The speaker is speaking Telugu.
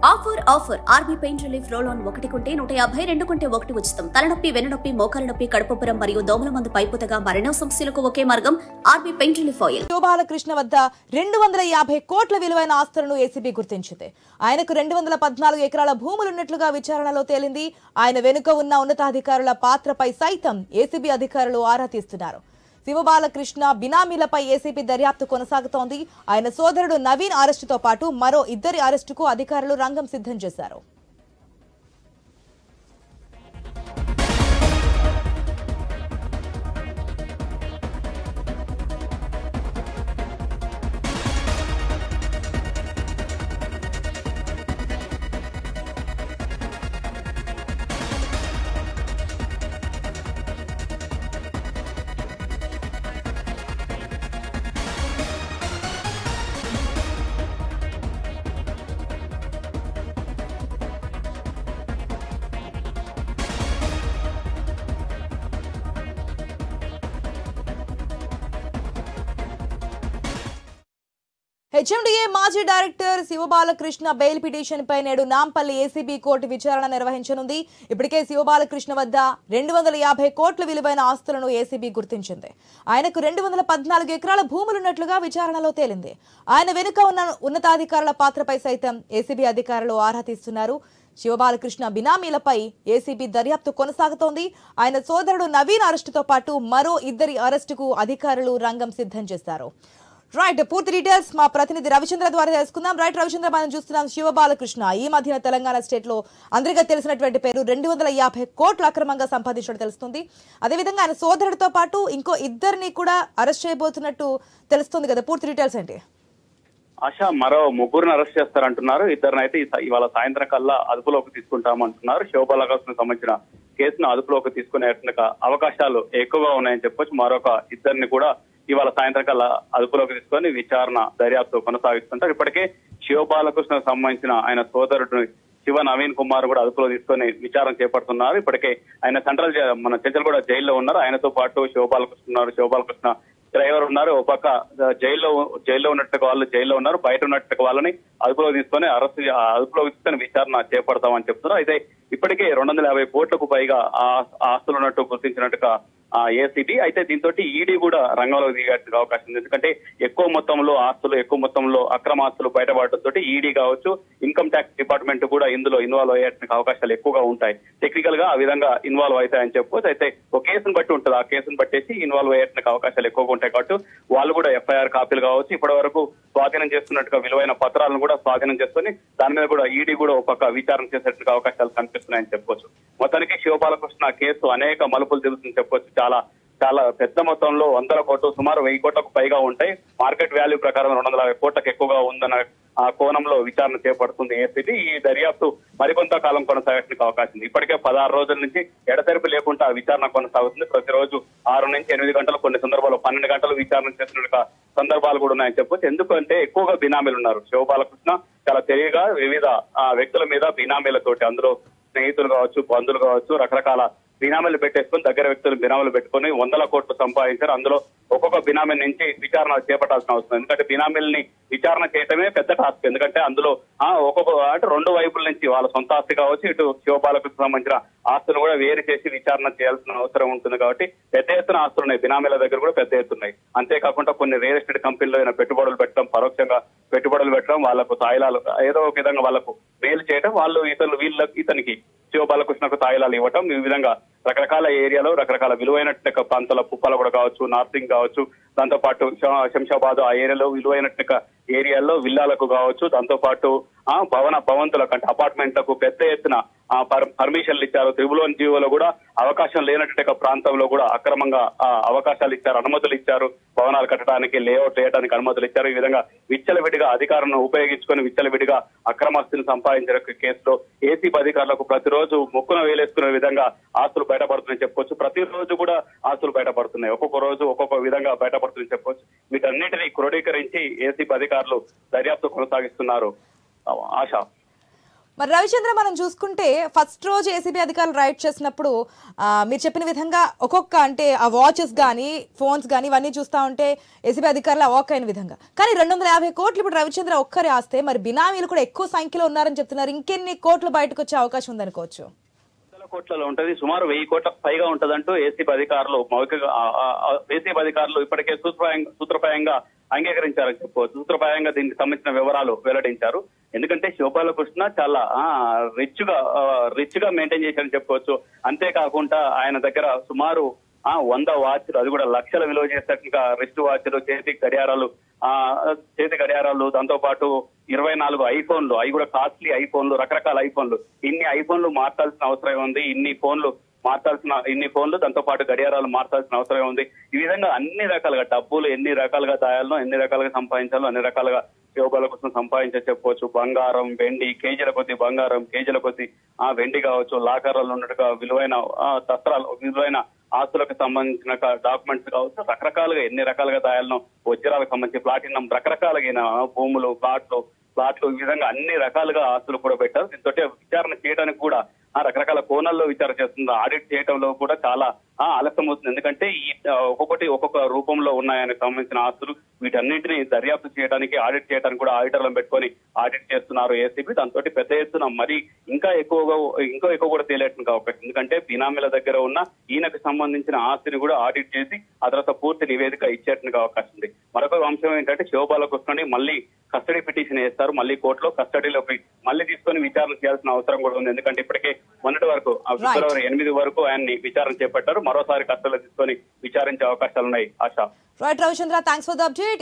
Offer RB pain relief roll on 1 కొంటే 150, 2 కొంటే 1 ఉచితం. తలనొప్పి, వెన్నునొప్పి, మోకాల నొప్పి, కడుపుపురం మరియు దోమల మందు పైపుతగా మరెన్నో సమస్యలకు ఒకే మార్గం RB pain relief oil. Shiva Balakrishna వద్ద 250 కోట్ల విలువైన ఆస్తులను ఏసీబీ గుర్తించింది. ఆయనకు 214 ఎకరాల భూములున్నట్లుగా విచారణలో తేలింది. ఆయన వెనుక ఉన్న ఉన్నతాధికారుల పాత్రపై సైతం ఏసీబీ అధికారులు ఆరా తీస్తున్నారు. శివబాలకృష్ణ బినామీలపై ఏసీబీ దర్యాప్తు కొనసాగుతోంది. ఆయన సోదరుడు నవీన్ అరెస్టుతో పాటు మరో 2 అరెస్టుకు అధికారులు రంగం సిద్ధం చేశారు. హెచ్ఎండిఏ మాజీ డైరెక్టర్ శివబాలకృష్ణ బెయిల్ పిటిషన్ పై నేడు నాంపల్లి ఏసీబీ కోర్టు విచారణ నిర్వహించనుంది. ఇప్పటికే శివబాలకృష్ణ వద్ద 250 కోట్ల విలువైన ఆస్తులను ఏసీబీ గుర్తించింది. ఆయనకు 214 ఎకరాల భూములున్నట్లుగా విచారణలో తేలింది. ఆయన వెనుక ఉన్న ఉన్నతాధికారుల పాత్రపై సైతం ఏసీబీ అధికారులు ఆరా తీస్తున్నారు. శివబాలకృష్ణ బినామీలపై ఏసీబీ దర్యాప్తు కొనసాగుతోంది. ఆయన సోదరుడు నవీన్ అరెస్టుతో పాటు మరో 2 అరెస్టుకు అధికారులు రంగం సిద్ధం చేశారు. రైట్, పూర్తి డీటెయిల్స్ మా ప్రతినిధి రవిచంద్ర ద్వారా తెలుసుకుందాం. రైట్ రవిచంద్ర, మనం చూస్తున్నాం శివబాలకృష్ణ ఈ మధ్యన తెలంగాణ స్టేట్ లో అందరికీ తెలిసినటువంటి పేరు 250 కోట్లు అక్రమంగా సంపాదించడం తెలుస్తుంది. అదేవిధంగా ఆయన సోదరుడితో పాటు ఇంకో 2 కూడా అరెస్ట్ చేయబోతున్నట్టు తెలుస్తుంది కదా, పూర్తి డీటెయిల్స్ ఏంటి? ఆశ, మరో 3 అరెస్ట్ చేస్తారంటున్నారు. 2 అయితే ఇవాళ సాయంత్రం కల్లా అదుపులోకి తీసుకుంటామంటున్నారు. శివబాలకృష్ణకు సంబంధించిన కేసును అదుపులోకి తీసుకునే అవకాశాలు ఎక్కువగా ఉన్నాయని చెప్పొచ్చు. మరొక 2 కూడా ఇవాళ సాయంత్రం కల్లా అదుపులోకి తీసుకొని విచారణ దర్యాప్తు కొనసాగిస్తుంటారు. ఇప్పటికే శివబాలకృష్ణకు సంబంధించిన ఆయన సోదరుడు శివ నవీన్ కుమార్ కూడా అదుపులో తీసుకొని విచారణ చేపడుతున్నారు. ఇప్పటికే ఆయన సెంట్రల్ చెంచల్గూడ జైల్లో ఉన్నారు. ఆయనతో పాటు శివబాలకృష్ణ ఉన్నారు, శివబాలకృష్ణ డ్రైవర్ ఉన్నారు. ఒక పక్క జైల్లో ఉన్నట్టుగా వాళ్ళు జైల్లో ఉన్నారు, బయట ఉన్నట్టుగా వాళ్ళని అదుపులో తీసుకొని అదుపులోకి తీసుకొని విచారణ చేపడతామని చెప్తున్నారు. అయితే ఇప్పటికే 250 కోట్లకు పైగా ఆస్తులు ఉన్నట్టు గుర్తించినట్టుగా ఏసీబీ. అయితే దీంతో ఈడీ కూడా రంగంలో దిగే అవకాశం ఉంది. ఎందుకంటే ఎక్కువ మొత్తంలో ఆస్తులు, ఎక్కువ మొత్తంలో అక్రమ ఆస్తులు బయటపడటంతో ఈడీ కావచ్చు, ఇన్కమ్ ట్యాక్స్ డిపార్ట్మెంట్ కూడా ఇందులో ఇన్వాల్వ్ అయ్యే అవకాశాలు ఎక్కువగా ఉంటాయి. టెక్నికల్ గా ఆ విధంగా ఇన్వాల్వ్ అవుతాయని చెప్పుకోవచ్చు. అయితే ఒక కేసును బట్టి ఉంటుంది, ఆ కేసును బట్టేసి ఇన్వాల్వ్ అయ్యే అవకాశాలు ఎక్కువగా ఉంటాయి. కాబట్టి వాళ్ళు కూడా ఎఫ్ఐఆర్ కాపీలు కావచ్చు, ఇప్పటి వరకు స్వాధీనం చేస్తున్నట్టుగా విలువైన పత్రాలను కూడా స్వాధీనం చేసుకుని దాని మీద కూడా ఈడీ కూడా ఒక విచారణ చేసేట్టుగా అవకాశాలు కనిపిస్తున్నాయని చెప్పుకోవచ్చు. మొత్తానికి శివబాలకృష్ణ కేసు అనేక మలుపులు తెలుస్తుందని చెప్పుకోవచ్చు. చాలా పెద్ద మొత్తంలో 100 కోట్లు, సుమారు 1000 కోట్లకు పైగా ఉంటాయి. మార్కెట్ వాల్యూ ప్రకారం 250 కోట్లకు ఎక్కువగా ఉందన్న ఆ కోణంలో విచారణ చేపడుతుంది ఏసీబీ. ఈ దర్యాప్తు మరికొంత కాలం కొనసాగడానికి అవకాశం ఉంది. ఇప్పటికే 16 రోజుల నుంచి ఎడతెరిపి లేకుండా విచారణ కొనసాగుతుంది. ప్రతిరోజు 6 నుంచి 8 గంటలు, కొన్ని సందర్భాల్లో 12 గంటలు విచారణ చేస్తున్న సందర్భాలు కూడా ఉన్నాయని చెప్పొచ్చు. ఎందుకంటే ఎక్కువగా బినామీలు ఉన్నారు. శివబాలకృష్ణ చాలా తెలివిగా వివిధ వ్యక్తుల మీద బినామీలతోటి, అందులో స్నేహితులు కావచ్చు, బంధువులు కావచ్చు, రకరకాల బినామీలు పెట్టేసుకుని దగ్గర వ్యక్తులు బినామీలు పెట్టుకుని 100 కోట్లు సంపాదించారు. అందులో ఒక్కొక్క బినామీ నుంచి విచారణ చేపట్టాల్సిన అవసరం. ఎందుకంటే బినామీలని విచారణ చేయటమే పెద్ద టాస్క్. ఎందుకంటే అందులో అంటే 2 వైపుల నుంచి వాళ్ళ సొంత ఆస్తి కావచ్చు, ఇటు శివబాలకృష్ణ సంబంధించిన ఆస్తులు కూడా వేరు చేసి విచారణ చేయాల్సిన అవసరం ఉంటుంది. కాబట్టి పెద్ద ఎత్తున ఆస్తులు ఉన్నాయి, బినామీల దగ్గర కూడా పెద్ద ఎత్తున్నాయి. అంతేకాకుండా కొన్ని రియల్ ఎస్టేట్ కంపెనీలో పెట్టుబడులు పెట్టడం, పరోక్షంగా పెట్టుబడులు పెట్టడం, వాళ్ళకు తాయిలాలు ఏదో ఒక విధంగా వాళ్ళకు మేలు చేయడం, వాళ్ళు ఇతనికి శివబాలకృష్ణకు తాయిలాలు ఇవ్వటం, ఈ విధంగా రకరకాల ఏరియాలో రకరకాల విలువైన ప్రాంతాల పుప్పాల కూడా కావచ్చు, నార్సింగ్ కావచ్చు, దాంతో పాటు శంషాబాద్ ఆ ఏరియాలో విలువైన ఏరియాల్లో విల్లాలకు కావచ్చు, దాంతో పాటు భవంతులకు అంటే అపార్ట్మెంట్లకు పెద్ద ఎత్తున పర్మిషన్లు ఇచ్చారు. త్రిబుల్ జీవోలో కూడా అవకాశం లేనటువంటి ప్రాంతంలో కూడా అక్రమంగా అవకాశాలు ఇచ్చారు, అనుమతులు ఇచ్చారు. భవనాలు కట్టడానికి, లేఅవుట్ వేయడానికి అనుమతులు ఇచ్చారు. ఈ విధంగా విచ్చలవిడిగా అధికారాలను ఉపయోగించుకొని విచ్చలవిడిగా అక్రమాస్తులు సంపాదించిన కేసులో ఏసీబీ అధికారులకు ప్రతిరోజు ముక్కున వేలేసుకునే విధంగా ఆస్తులు బయటపడుతున్నాయని చెప్పుకోవచ్చు. ప్రతిరోజు కూడా ఆస్తులు బయటపడుతున్నాయి, ఒక్కొక్క రోజు ఒక్కొక్క విధంగా బయటపడుతుందని చెప్పుకోవచ్చు. వీటన్నిటినీ క్రోడీకరించి ఏసీబీ అధికారులు దర్యాప్తు కొనసాగిస్తున్నారు. ఆశ, మరి రవిచంద్ర మనం చూసుకుంటే ఫస్ట్ రోజు ఏసీబీ అధికారులు రైడ్ చేసినప్పుడు మీరు చెప్పిన విధంగా ఒక్కొక్క అంటే ఆ వాచెస్ కానీ ఫోన్స్ కానీ ఇవన్నీ చూస్తూ ఉంటే ఏసీబీ అధికారులు అవాక్ అయిన విధంగా. కానీ 250 కోట్లు ఇప్పుడు రవిచంద్ర ఒక్కరే ఆస్తే మరి బినామీలు కూడా ఎక్కువ సంఖ్యలో ఉన్నారని చెప్తున్నారు. ఇంకెన్ని కోట్లు బయటకు వచ్చే అవకాశం ఉందనుకోవచ్చు? కోట్లలో ఉంటది, సుమారు 1000 కోట్లకు పైగా ఉంటదంటూ ఏసీబీ అధికారులు ఇప్పటికే సూత్రప్రాయంగా అంగీకరించారని చెప్పుకోవచ్చు. సూత్రప్రాయంగా దీనికి సంబంధించిన వివరాలు వెల్లడించారు. ఎందుకంటే శివబాలకృష్ణ చాలా రిచ్ గా మెయింటైన్ చేశారని చెప్పుకోవచ్చు. అంతేకాకుండా ఆయన దగ్గర సుమారు 100 వాచ్లు, అది కూడా లక్షల విలువ చేసేట్టుగా రిస్ట్ వాచ్లు, చేతి గడియారాలు, దాంతో పాటు 24 ఐఫోన్లు, అవి కూడా కాస్ట్లీ ఐఫోన్లు, రకరకాల ఐఫోన్లు. ఇన్ని ఐఫోన్లు మార్చాల్సిన అవసరం ఉంది, ఇన్ని ఫోన్లు దాంతో పాటు గడియారాలు మార్చాల్సిన అవసరం ఉంది. ఈ విధంగా అన్ని రకాలుగా డబ్బులు ఎన్ని రకాలుగా దాయాలనో, ఎన్ని రకాలుగా సంపాదించాలో అన్ని రకాలుగా శివబాలకృష్ణ సంపాదించే చెప్పుకోవచ్చు. బంగారం, వెండి, కేజీల కొద్ది బంగారం, కేజీల కొద్ది వెండి కావచ్చు, లాకర్లలో ఉన్నట్టుగా విలువైన దస్త్రాలు, విలువైన ఆస్తులకు సంబంధించిన డాక్యుమెంట్స్ కావచ్చు, రకరకాలుగా ఎన్ని రకాలుగా దాయాలను, వజ్రాలకు సంబంధించి ప్లాటినం, రకరకాలుగా భూములు, ప్లాట్లు ఈ విధంగా అన్ని రకాలుగా ఆస్తులు కూడా పెట్టారు. దీంతో విచారణ చేయడానికి కూడా రకరకాల కోణాల్లో విచారణ చేస్తుంది. ఆడిట్ చేయడంలో కూడా చాలా ఆలస్యం అవుతుంది. ఎందుకంటే ఒక్కొక్క రూపంలో ఉన్నాయని సంబంధించిన ఆస్తులు, వీటన్నింటినీ దర్యాప్తు చేయడానికి, ఆడిట్ చేయడానికి కూడా ఆడిటర్లను పెట్టుకొని ఆడిట్ చేస్తున్నారు ఏసీబీ. దాంతో పెద్ద ఎత్తున మరి ఇంకా ఎక్కువ కూడా తేలేట్టుగా అవకాశం. ఎందుకంటే బినామీల దగ్గర ఉన్న ఈయనకు సంబంధించిన ఆస్తిని కూడా ఆడిట్ చేసి ఆ తర్వాత పూర్తి నివేదిక ఇచ్చేట్టుగా అవకాశం ఉంది. మరొక అంశం ఏంటంటే శివబాలకృష్ణని మళ్ళీ కస్టడీ పిటిషన్ వేస్తారు. మళ్ళీ కోర్టులో కస్టడీలోకి మళ్ళీ తీసుకొని విచారణ చేయాల్సిన అవసరం కూడా ఉంది. ఎందుకంటే ఇప్పటికే మొన్నటి వరకు ఫిబ్రవరి 8 వరకు ఆయన్ని విచారణ చేపట్టారు. మరోసారి కస్టడీలో తీసుకొని విచారించే అవకాశాలు ఉన్నాయి. ఆశ. Right Ravichandra, thanks for the update.